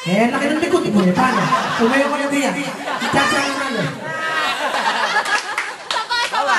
Eh, laki ng likod mo eh. Paano? Tumayo ko na diyan. Itatsa na ano. Saba.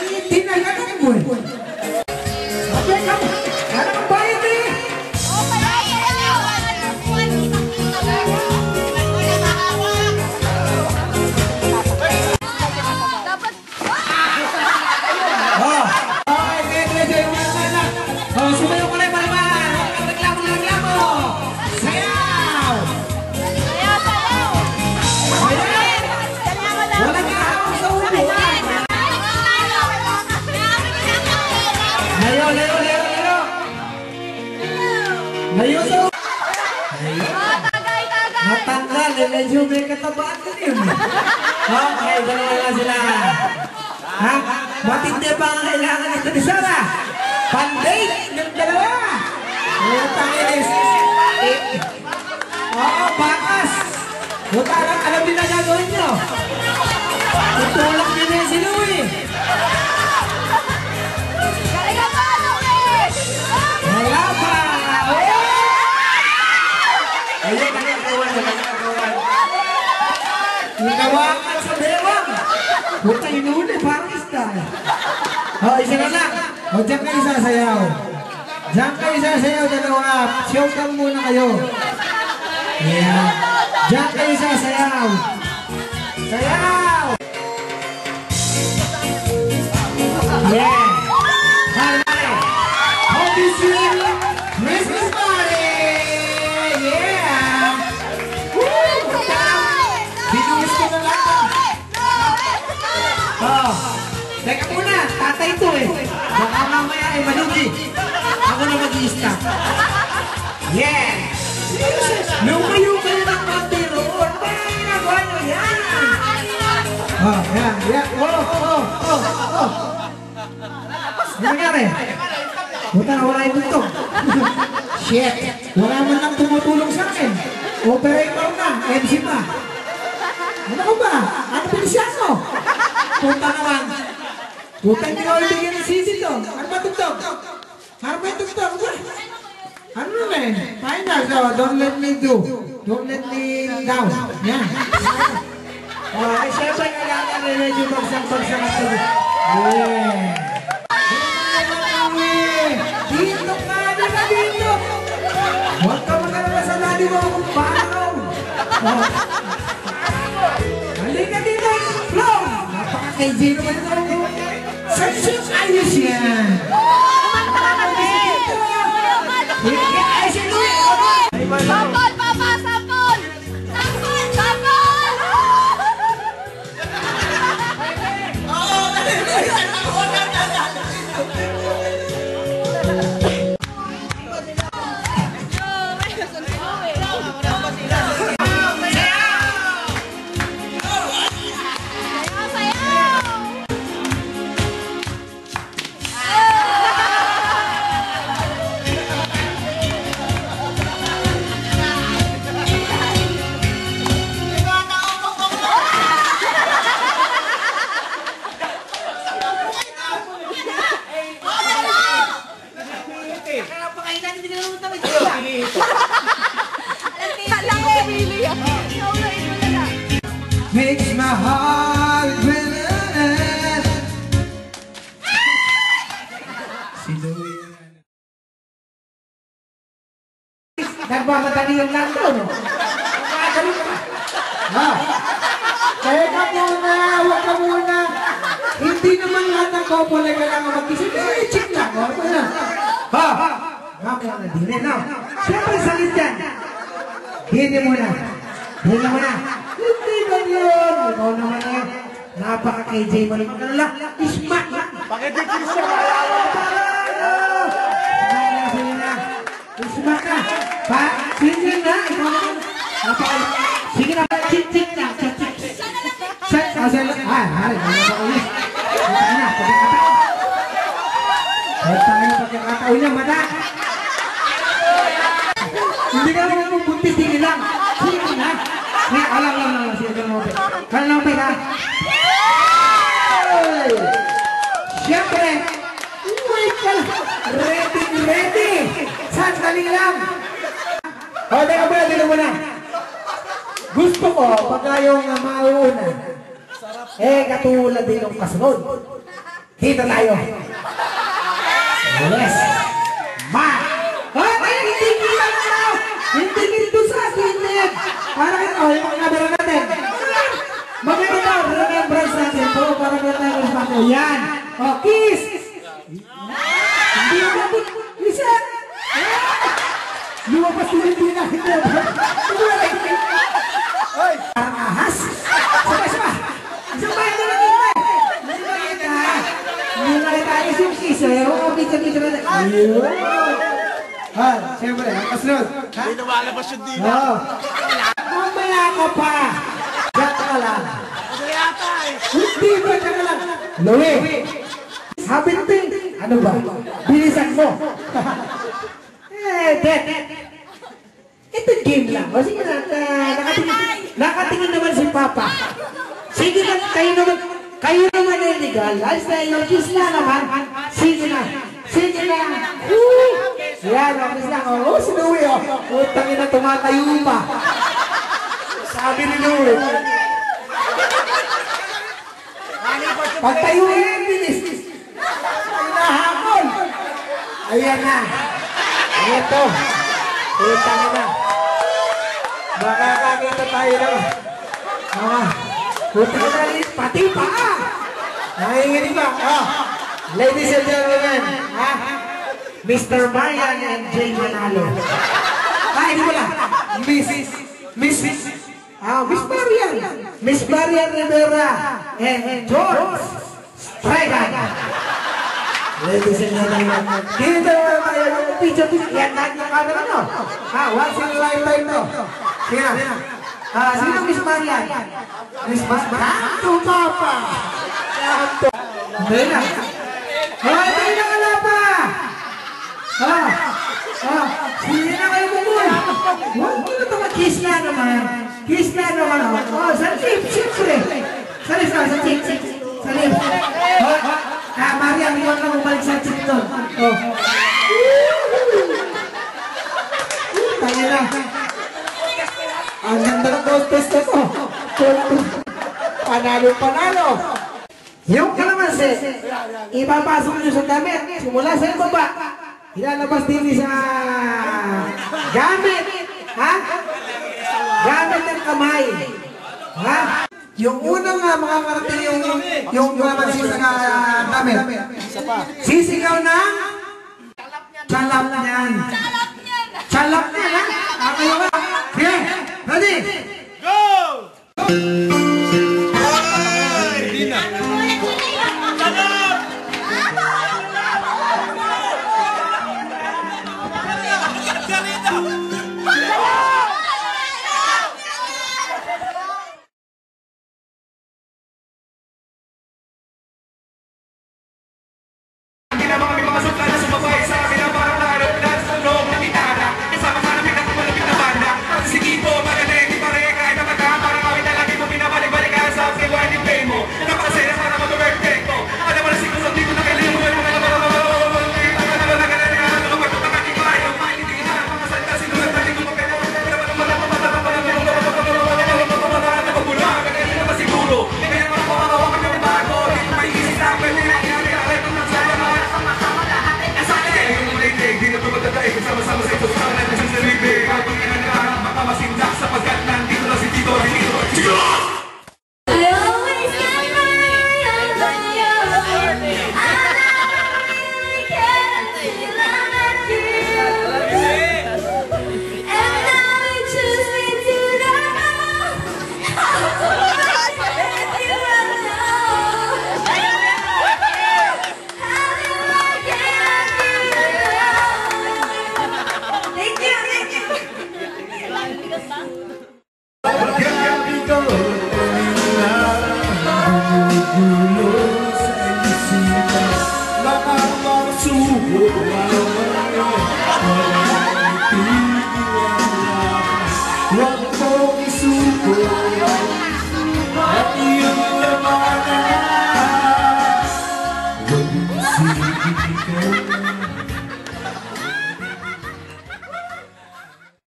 Hindi na ganun mo eh. Okay, come. Kaya ang bayad eh. Sumayo ko na yung malaman! Reklamo na reklamo! Sayaw! Sayaw! Walang ahawang sa ulo! Layo! Layo sa ulo! Matanggal! Medyo may katabaan din yun! Okay, dalawa lang sila! Ha? Matindi pa ang kailangan nito ni Sarah! Pandate ng dalawa! Takinis! Oo, bakas! Alam din na gagawin nyo! Tutulak nyo na si Louie! Kaya pa, Louie! Wala pa! Ayun, nagkakawan. Nagawakan sa bewang! Puta inuli, parang isda. Isa na lang! O, dyan kayo sasayaw. Dalawa. Show cam muna kayo. Yeah. Dyan kayo sasayaw. Sayaw! Yeah! Party! Hope you see Christmas party! Yeah! Woo! Binuwis ko na lang. Oh, teka muna. Tatay ito eh. Baka mamaya ay malugi. Ako na mag-i-stop. Yeah! Lumayo kayo ng konti roon. Kaya ginagawa nyo yan. Oh, yan. Oh. Ano nangyari? Buta na wala yung bugtong. Shit. Wala man lang tumutulong sa akin. Operator na. MC pa. Ano ko ba? Ano pinisyan mo? Punta naman. Buta hindi ko ibigyan ng sisi to. Ano ba tugtog? Ano ba yung tugtog? Ano na eh? Final. So, don't let me do. Don't let me down. Yan. Okay, syempre kailangan na medyo bagsang-bagsang at tuloy. Yeah. Dito ka nila dito. Huwag ka magalala sa lali mo kung paano. Halika dito. Flow. Napaka-KJ naman ito. Sansyon ayos yan. Sampol, Papa! Sampol! Makes my heart beat. Si Louie. Nagmamadali yung lang doon. Nagmamadali ka. Teka muna, huwag ka muna. Hindi naman lahat ng couple ay kailangan mag-isip. Check lang. Nga muna, dine na. Siyempre salit yan. Dine muna. Hindi ganyan. Ikaw naman yan. Napaka-KJ mo naman. Ano lang? Ismat lang. Pakitikis na malawa. Sige na. Ismat ka. Sige na. Ikaw naman. Sige na. Chik-chik na. Pagkakataon niya, mata. Hindi ka naman pumuntis. Sige lang. Sige na. Alam. Kalau peka. Siyempre, wait ka lang. Ready. Sandali lang. O, teka muna, dito muna. Gusto ko, pagka yung mauuna, katulad din ng kasunod. Kita tayo. Yes. Ma! Ay, hindi kita na tao! Hindi kita sa akin, para kita, yung mga kamera natin. Maganda daw, remembrance natin po, para kita tayo respato. Yan! Kiss! Hindi mo na po, listen! Lumabas din hindi na, hindi na. Parang ahas! Sama! Sabay na lang kita! Hindi na tayo yung kiss, o pizza na. Ayun! Siyempre, kasunod. Hindi lumalabas yun dito. Mamaya ka pa! Diyan ka lang. Kasi yata eh. Hindi ba ka lang? Louie! Habinting! Ano ba? Bilisan mo! Dad! Ito game lang. O sige na, nakatingin naman si Papa. Sige na, kayo naman ay legal. Alis na yung kiss na naman. Sige na. Yan, kiss lang. Si Louie, utangin na tumatayo pa. Sabi ni Louie. Pagtayo yan, bilis. Hinahakol. Ayan na. Ayan to. Utangin na. Makakakita tayo na. Utangin na rin. Pati pa. Nanginginig ba? Ladies and gentlemen, Mr. Marian and Jay Manalo. Hindi mo lang. Miss Marian Rivera and George Strigan. Ladies and gentlemen, dito tayo ng picture. Yan lahat ng camera nyo. Once in a lifetime to. Sino Miss Marian? Miss Marian? Kanto Papa! Kanto! Hindi na. Hindi na ka na pa! Sige na kayo bukul! Huwag mo na ito mag-kiss na naman. Kiss na naman. Sa chip, siyempre. Sa chip. Mariam, iwan lang umalik sa chip doon. Tanya na. Ang ganda ng contest na to. Panalo. Yung kalamansi, ipapasok nyo sa damit. Simula sa ibaba. Ilalabas din sa gamit. Gamit ng kamay. Yung unang mga karating yung kalamansi sa damit. Sisigaw ng chalap niyan. Chalap